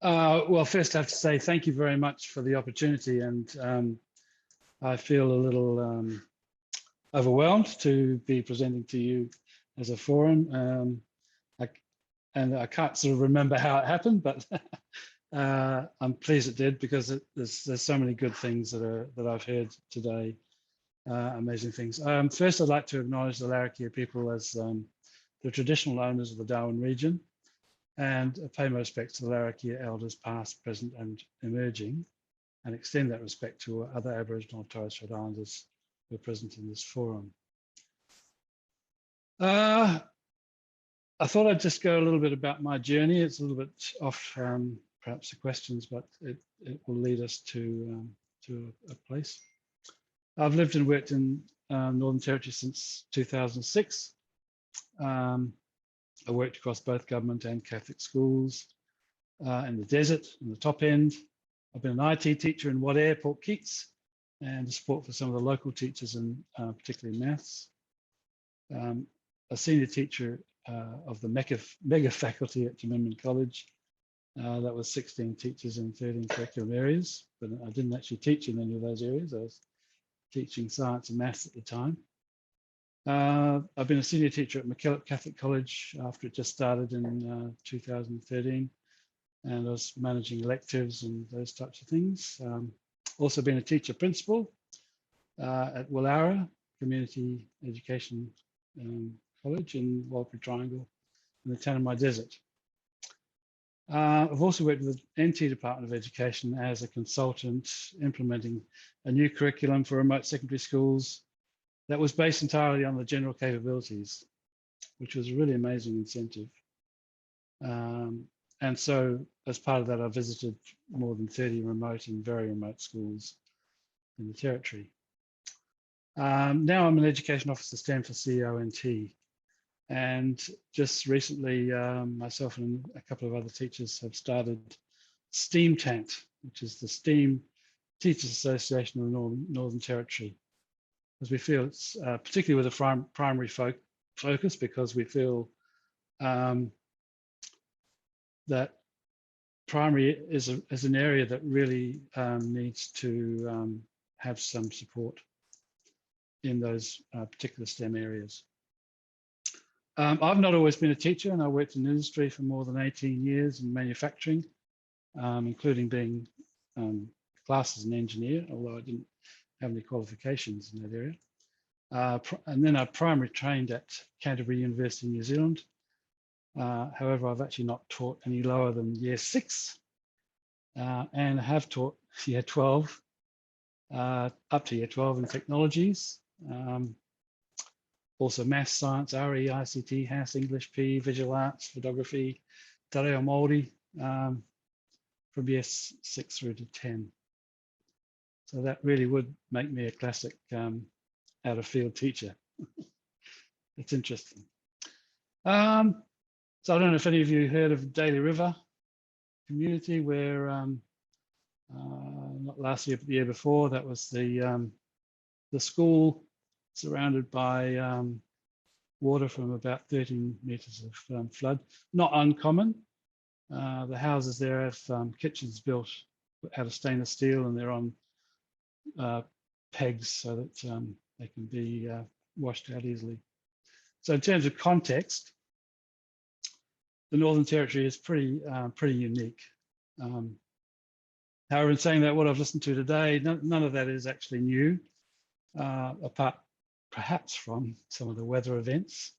Well, first I have to say thank you very much for the opportunity, and I feel a little overwhelmed to be presenting to you as a forum. I can't sort of remember how it happened, but I'm pleased it did, because there's so many good things that I've heard today, amazing things. First, I'd like to acknowledge the Larrakia people as the traditional owners of the Darwin region, and pay my respects to the Larrakia elders past, present and emerging, and extend that respect to other Aboriginal and Torres Strait Islanders who are present in this forum. I thought I'd just go a little bit about my journey. It's a little bit off perhaps the questions, but it will lead us to a place. I've lived and worked in Northern Territory since 2006. I worked across both government and Catholic schools in the desert, in the top end. I've been an IT teacher in Wadair, Port Keats, and a support for some of the local teachers, in particularly maths. A senior teacher of the mega faculty at Jamimman College. That was 16 teachers in 13 curriculum areas, but I didn't actually teach in any of those areas. I was teaching science and maths at the time. I've been a senior teacher at McKillop Catholic College after it just started in 2013, and I was managing electives and those types of things. Also been a teacher principal at Willara Community Education College in Walpole Triangle in the Tanami Desert. I've also worked with the NT Department of Education as a consultant, implementing a new curriculum for remote secondary schools that was based entirely on the general capabilities, which was a really amazing incentive. And so as part of that, I visited more than 30 remote and very remote schools in the Territory. Now I'm an Education Officer, stand for CONT. And just recently, myself and a couple of other teachers have started STEAM TANT, which is the STEAM Teachers Association of the Northern Territory, because we feel it's particularly with a primary focus, because we feel that primary is an area that really needs to have some support in those particular STEM areas. I've not always been a teacher, and I worked in industry for more than 18 years in manufacturing, including being classed as an engineer, although I didn't have any qualifications in that area. And then I primary trained at Canterbury University in New Zealand. However, I've actually not taught any lower than year 6, and have taught year 12, up to year 12 in technologies. Also maths, science, RE, ICT, HAS, English, PE, visual arts, photography, te reo Māori, from year 6 through to 10. So that really would make me a classic out of field teacher. It's interesting. So I don't know if any of you heard of Daly River community, where not last year but the year before, that was the school surrounded by water from about 13 meters of flood. Not uncommon. The houses there have kitchens built out of stainless steel, and they're on pegs so that they can be washed out easily. So in terms of context, the Northern Territory is pretty unique. However, in saying that, what I've listened to today, none of that is actually new, apart perhaps from some of the weather events.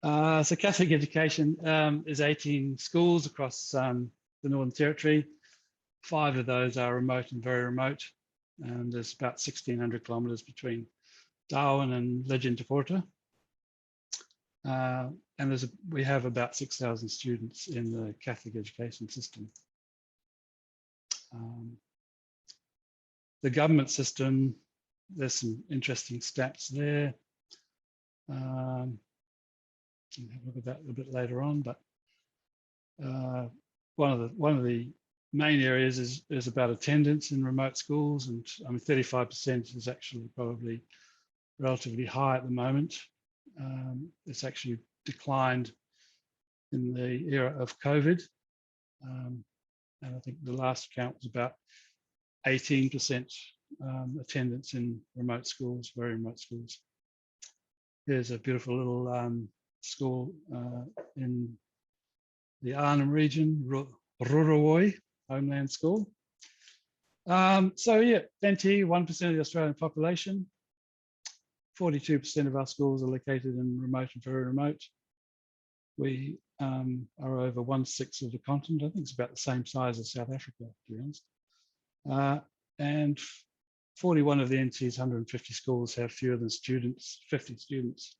So Catholic education is 18 schools across the Northern Territory. 5 of those are remote and very remote, and there's about 1,600 kilometres between Darwin and Legend to Porta. And we have about 6,000 students in the Catholic education system. The government system, there's some interesting stats there. I'll have a look at that a little bit later on, but one of the main areas is about attendance in remote schools, and I mean 35% is actually probably relatively high at the moment. It's actually declined in the era of COVID, And I think the last count was about 18% attendance in remote schools, very remote schools. There's a beautiful little school in the Arnhem region, Rurowoi Homeland School. So yeah, NT, 1% of the Australian population. 42% of our schools are located in remote and very remote. We are over 1/6 of the continent. I think it's about the same size as South Africa, to be honest. And 41 of the NT's 150 schools have fewer than 50 students.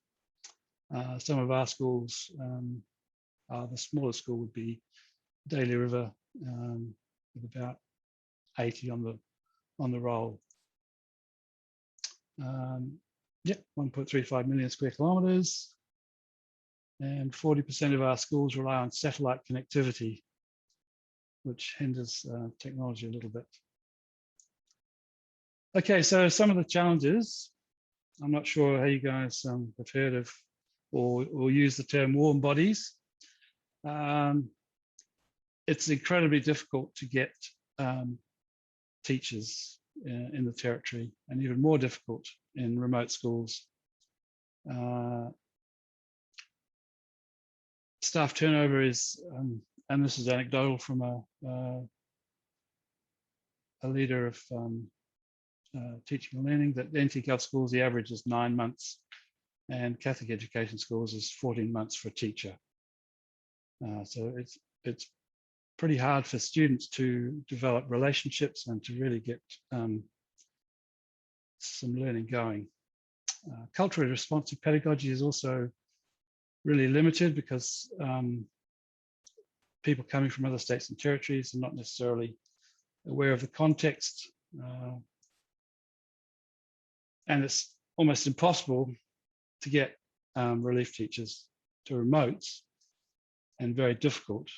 Some of our schools, the smallest school would be Daly River, with about 80 on the roll. 1.35 million square kilometres, and 40% of our schools rely on satellite connectivity, which hinders technology a little bit. Okay, so some of the challenges. I'm not sure how you guys have heard of or use the term warm bodies. It's incredibly difficult to get teachers in the territory, and even more difficult in remote schools. Staff turnover is, and this is anecdotal from a leader of teaching and learning, that NT Gov schools, the average is 9 months, and Catholic education schools is 14 months for a teacher. So it's pretty hard for students to develop relationships and to really get some learning going. Culturally responsive pedagogy is also really limited because people coming from other states and territories are not necessarily aware of the context, and it's almost impossible to get relief teachers to remotes, and very difficult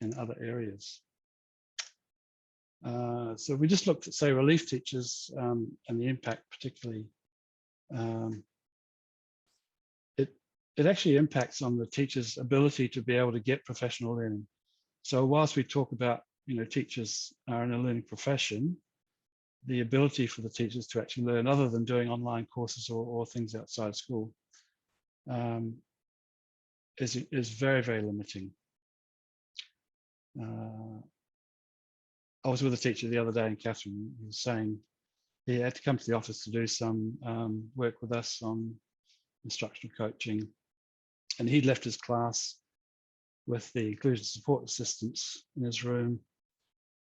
in other areas. So we just looked at, say, relief teachers and the impact particularly. It actually impacts on the teacher's ability to be able to get professional learning. So whilst we talk about, teachers are in a learning profession, the ability for the teachers to actually learn other than doing online courses or things outside school is very, very limiting. I was with a teacher the other day in Catherine. He was saying he had to come to the office to do some work with us on instructional coaching, and he'd left his class with the inclusion support assistants in his room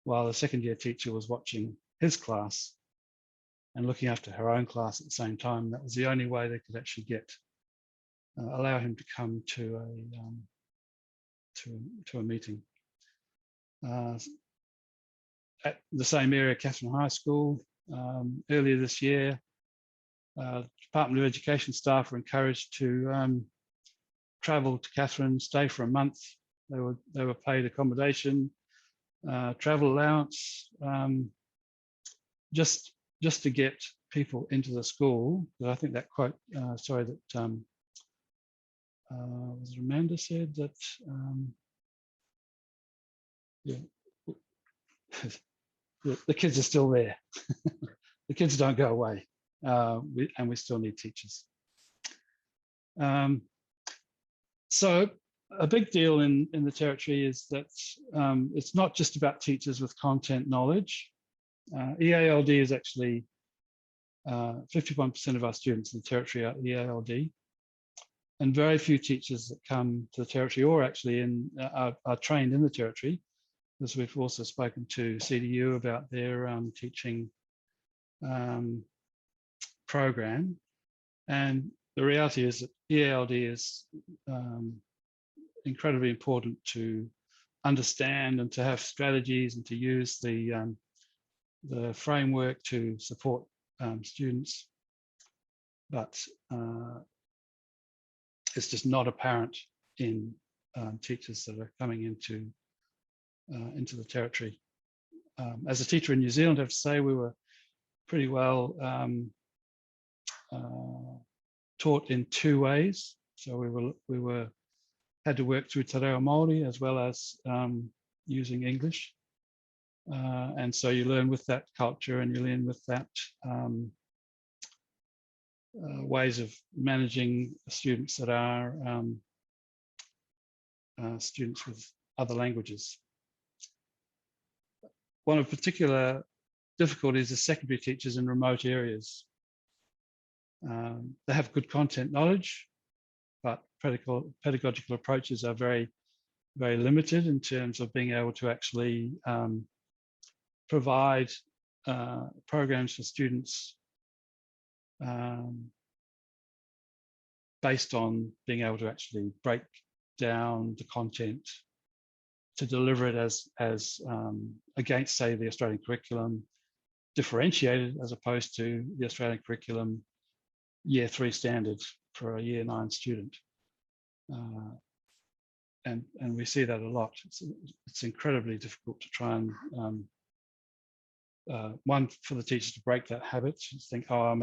while the second year teacher was watching his class and looking after her own class at the same time. That was the only way they could actually allow him to come to a meeting. At the same area, Catherine High School, earlier this year, Department of Education staff were encouraged to travel to Catherine, stay for a month. They were paid accommodation, travel allowance, just to get people into the school. But I think that quote, was it Amanda said that, the kids are still there. The kids don't go away, and we still need teachers. So a big deal in the territory is that it's not just about teachers with content knowledge. EALD is actually 51% of our students in the territory are EALD, and very few teachers that come to the territory or actually are trained in the territory, because we've also spoken to CDU about their teaching program. And the reality is that EALD is incredibly important to understand and to have strategies and to use the framework to support students. But it's just not apparent in teachers that are coming into the territory. As a teacher in New Zealand, I have to say we were pretty well taught in two ways. So we had to work through Te Reo Māori as well as using English. And so you learn with that culture, and you learn with that ways of managing students that are students with other languages. One of particular difficulties is secondary teachers in remote areas. They have good content knowledge, but pedagogical approaches are very, very limited in terms of being able to actually provide programs for students based on being able to actually break down the content to deliver it as against, say, the Australian curriculum, differentiated as opposed to the Australian curriculum year 3 standard for a year 9 student. And we see that a lot. It's incredibly difficult to try and one, for the teachers to break that habit, to think, oh,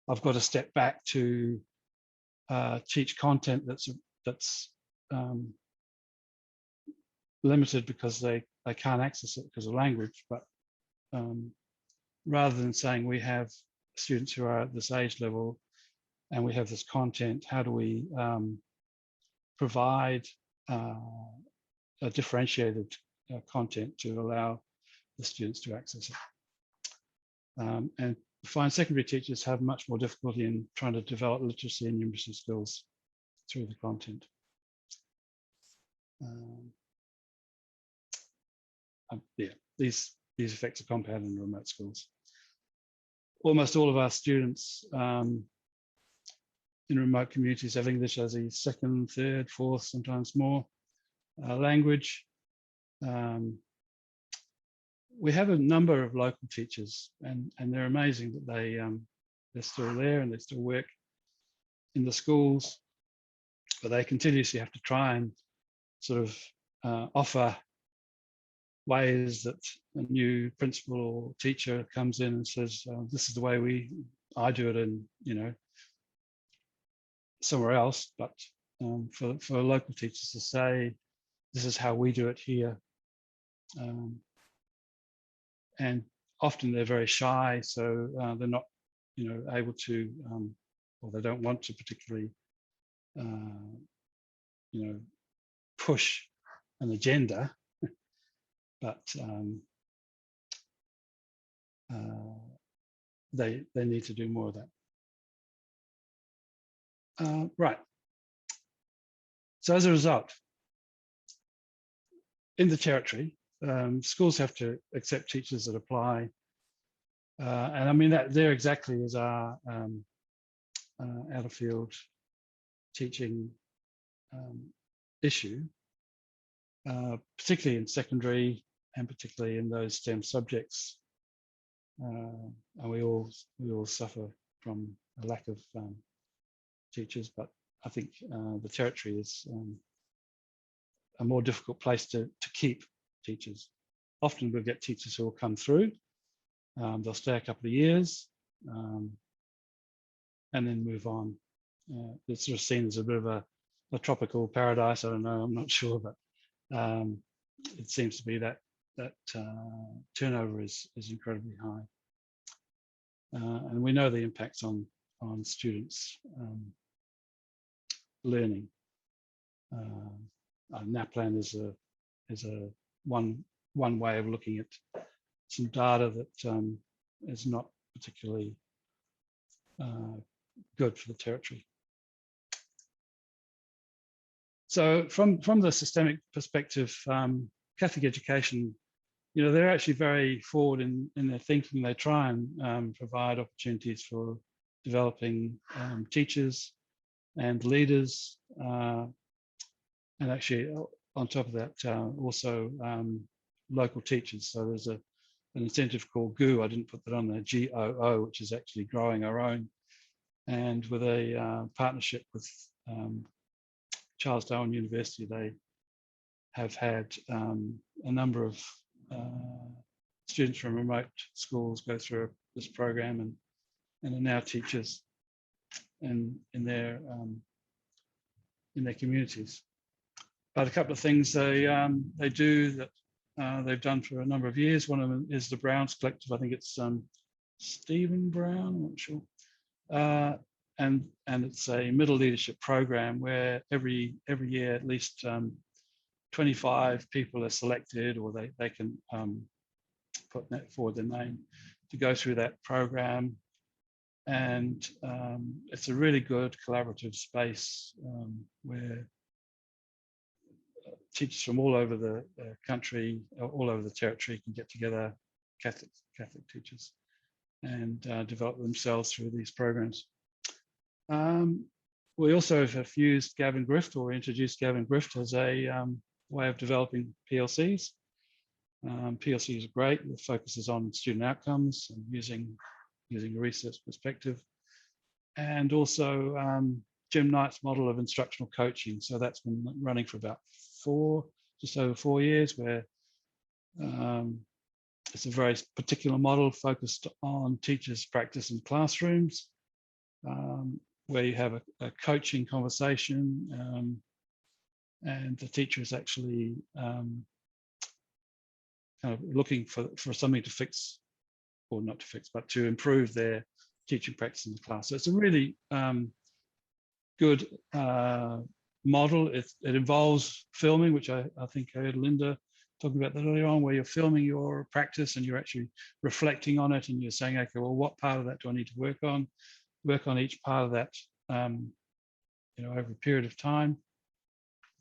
I've got to step back to teach content that's limited because they can't access it because of language. But rather than saying we have students who are at this age level and we have this content, how do we provide a differentiated content to allow the students to access it? And find secondary teachers have much more difficulty in trying to develop literacy and numeracy skills through the content. Yeah, these effects are compounded in remote schools. Almost all of our students in remote communities have English as a second, third, fourth, sometimes more language. We have a number of local teachers, and they're amazing that they're still there and they still work in the schools, but they continuously have to try and sort of offer ways that a new principal or teacher comes in and says, this is the way I do it in, somewhere else, but for local teachers to say, this is how we do it here. And often they're very shy, so they're not, able to, or they don't want to particularly, push an agenda, but they need to do more of that. Right. So as a result, in the territory, schools have to accept teachers that apply. And I mean, that there exactly is our out of field teaching issue, particularly in secondary and particularly in those STEM subjects. And we all suffer from a lack of teachers, but I think the territory is a more difficult place to keep teachers. Often we'll get teachers who will come through, they'll stay a couple of years and then move on. It's sort of seen as a bit of a tropical paradise. I don't know, I'm not sure, but it seems to be that turnover is incredibly high. And we know the impacts on students learning. NAPLAN is a one way of looking at some data that is not particularly good for the territory. So from the systemic perspective, Catholic education, they're actually very forward in their thinking. They try and provide opportunities for developing teachers and leaders, and actually on top of that, also local teachers. So there's an incentive called GOO. I didn't put that on there, GOO, which is actually growing our own, and with a partnership with Charles Darwin University, they have had a number of students from remote schools go through this program and are now teachers in their communities. But a couple of things they do that they've done for a number of years. One of them is the Browns Collective. I think it's Stephen Brown, I'm not sure. And it's a middle leadership program where every year at least 25 people are selected, or they can put forward their name to go through that program. And it's a really good collaborative space where teachers from all over the country, all over the territory can get together, Catholic teachers, and develop themselves through these programs. We also have used Gavin Grift, or introduced Gavin Grift as a way of developing PLCs. PLCs are great. It focuses on student outcomes and using a research perspective. And also Jim Knight's model of instructional coaching. So that's been running for about just over 4 years, where it's a very particular model focused on teachers' practice in classrooms, where you have a coaching conversation, and the teacher is actually kind of looking for something to fix, or not to fix, but to improve their teaching practice in the class. So it's a really good model. It involves filming, which I think I heard Linda talking about that earlier on, where you're filming your practice and you're actually reflecting on it, and you're saying, okay, well, what part of that do I need to work on? Work on each part of that, over a period of time.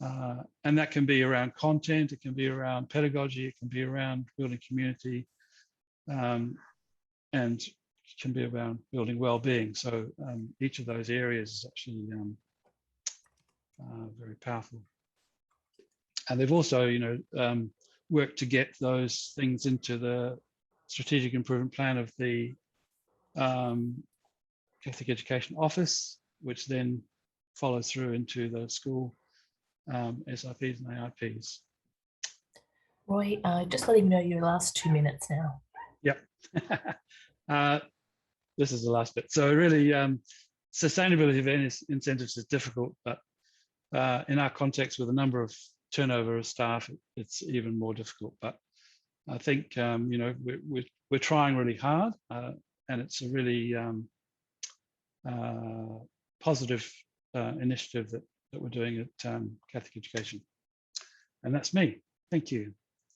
And that can be around content, it can be around pedagogy, it can be around building community, and it can be around building well-being. So each of those areas is actually very powerful. And they've also, worked to get those things into the strategic improvement plan of the Catholic Education Office, which then follows through into the school SIPs and AIPs. Roy, just let him know your last 2 minutes now. Yep. This is the last bit. So really, sustainability of incentives is difficult, but in our context with a number of turnover of staff, it's even more difficult. But I think, we're trying really hard, and it's a really positive initiative that we're doing at Catholic Education. And that's me. Thank you.